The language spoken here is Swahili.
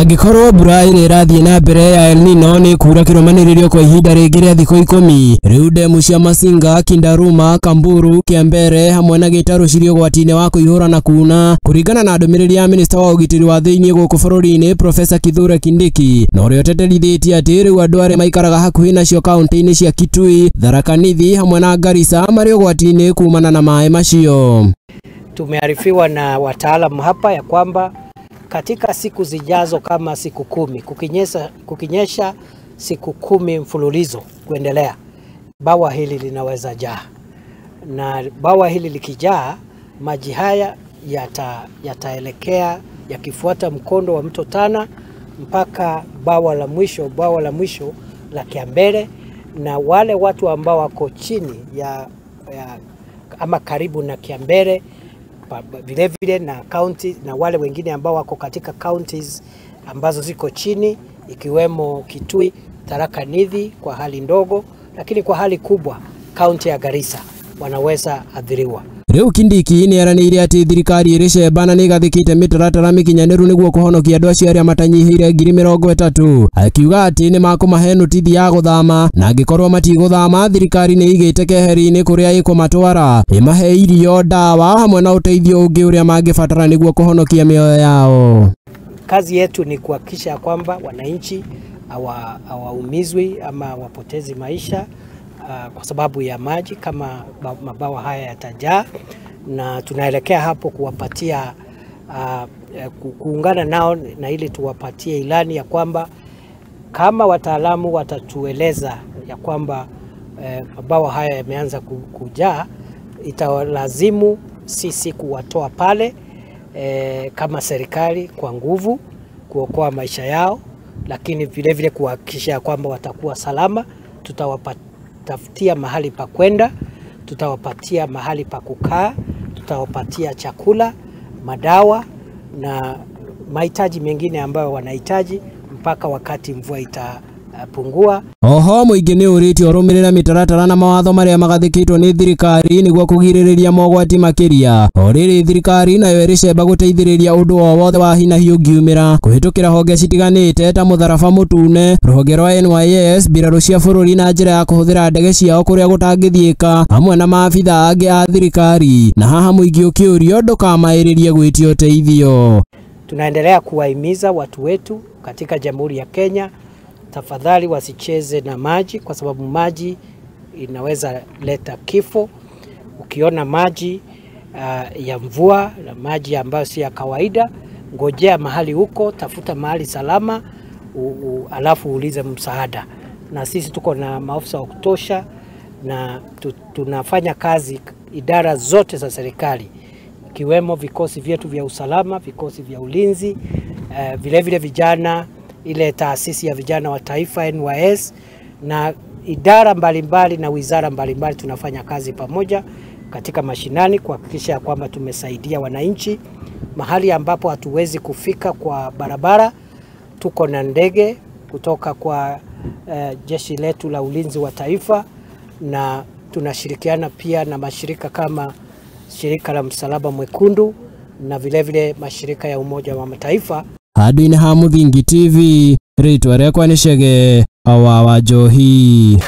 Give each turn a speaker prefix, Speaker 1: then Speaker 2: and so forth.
Speaker 1: Angikorwo mbura ĩrĩa ĩrathiĩ na mbere ya El Nino nĩ kuura kĩrũmanĩrĩrio kwa ihinda rĩngĩ rĩa thikũ 10. Rĩu ndemu cia Masinga, Kindaruma, Kamburu, Kiambere hamwe na Gĩtaru cirĩ ũgwati-inĩ wa kũihũra na kuuna, kũringana na ndũmĩrĩri ya minista wa ũgitĩri wa thĩinĩ gũkũ bũrũri-inĩ Profesa Kithure Kindiki, na ũrĩa ũteterithĩtie atĩ rĩu andũ arĩa maikaraga hakuhĩ nacio kaunti-inĩ cia Kitui, Tharaka Nithi hamwe na Garissa marĩ ũgwati-inĩ kuumana na maĩ macio.
Speaker 2: Tumearifiwa na wataalamu hapa ya kwamba katika siku zijazo kama siku 10 kukinyesha siku 10 mfululizo kuendelea, bawa hili linaweza jaa, na bawa hili likijaa, maji haya yataelekea yakifuata mkondo wa mto Tana mpaka bawa la mwisho la Kiambere, na wale watu ambao wako chini ama karibu na Kiambere vile vile na county, na wale wengine ambao wako katika counties ambazo ziko chini ikiwemo Kitui, Tharaka Nithi kwa hali ndogo, lakini kwa hali kubwa county ya Garissa wanaweza athiriwa.
Speaker 1: Rĩu Kindiki nĩ eranĩire atĩ thirikari ĩrĩ cembana nĩ ĩgathĩkĩte mĩtaratara mĩkinyanĩru nĩguo kũhonokia andũ acio arĩa matanyihĩire 30,000, akiuga atĩ nĩ makũmahe notithi ya gũthama, na angĩkorwo matigũthama thirikari nĩ igĩte keheri-inĩ kũrĩa ĩkũmatwara ĩmahe irio, ndawa hamwe na ũteithio ũngĩ ũrĩa mangĩbatara nĩguo kũhonokia mĩoyo yao.
Speaker 2: Kazi yetu ni kuhakikisha kwamba wananchi hawaumizwi ama wapotezi maisha kwa sababu ya maji kama mabawa haya yatajaa, na tunaelekea hapo kuwapatia kuungana nao na ili tuwapatie ilani ya kwamba kama wataalamu watatueleza ya kwamba mabawa haya yameanza kujaa, itawalazimu sisi kuwatoa pale kama serikali kwa nguvu kuokoa maisha yao, lakini vile vile kuhakikisha kwamba watakuwa salama. Tutawapatia mahali pa kwenda, tutawapatia mahali pa kukaa, tutawapatia chakula, madawa na mahitaji mengine ambayo wanahitaji mpaka wakati mvua itapungua.
Speaker 1: Oho mũingĩ nĩ ũrĩtio ũrũmĩrĩra mĩtaratara na mawatho marĩa magathĩkĩtwo nĩ thirikari nĩguo kũgirĩrĩria mogwati makĩria. O rĩrĩ thirikari nayo ĩrĩ cemba gũteithĩrĩria ũndũ o wothe wa hi na hi ũngiumĩra kũhĩtũkĩra honge citiganĩte ta mũtharaba mũtune, rũhonge rwa NYS, mbirarũ cia bũrũri na njĩra ya kũhũthĩra ndege ciao kũrĩa gũtangĩthiĩka, hamwe na maabitha angĩ a thirikari, na haha mũingĩ ũkĩũrio ndũkamaĩrĩrie gwĩtio ũteithio.
Speaker 2: Tunaendelea kuwahimiza watu wetu katika Jamhuri ya Kenya, tafadhali wasicheze na maji kwa sababu maji inaweza leta kifo. Ukiona maji ya mvua na maji ambayo si ya kawaida, ngojea mahali huko, tafuta mahali salama, alafu uulize msaada. Na sisi tuko na maafisa wa kutosha na tunafanya kazi idara zote za serikali, ikiwemo vikosi vyetu vya usalama, vikosi vya ulinzi, vile vile vijana, ile taasisi ya vijana wa taifa NYS, na idara mbalimbali na wizara mbalimbali tunafanya kazi pamoja katika mashinani kuhakikisha kwamba tumesaidia wananchi mahali ambapo hatuwezi kufika kwa barabara. Tuko na ndege kutoka kwa jeshi letu la ulinzi wa taifa, na tunashirikiana pia na mashirika kama shirika la Msalaba Mwekundu na vile vile mashirika ya Umoja wa Mataifa.
Speaker 1: Handũ-inĩ ha Mũthingi TV, rĩtwa rĩakwa nĩ Chege Awawa Njohi.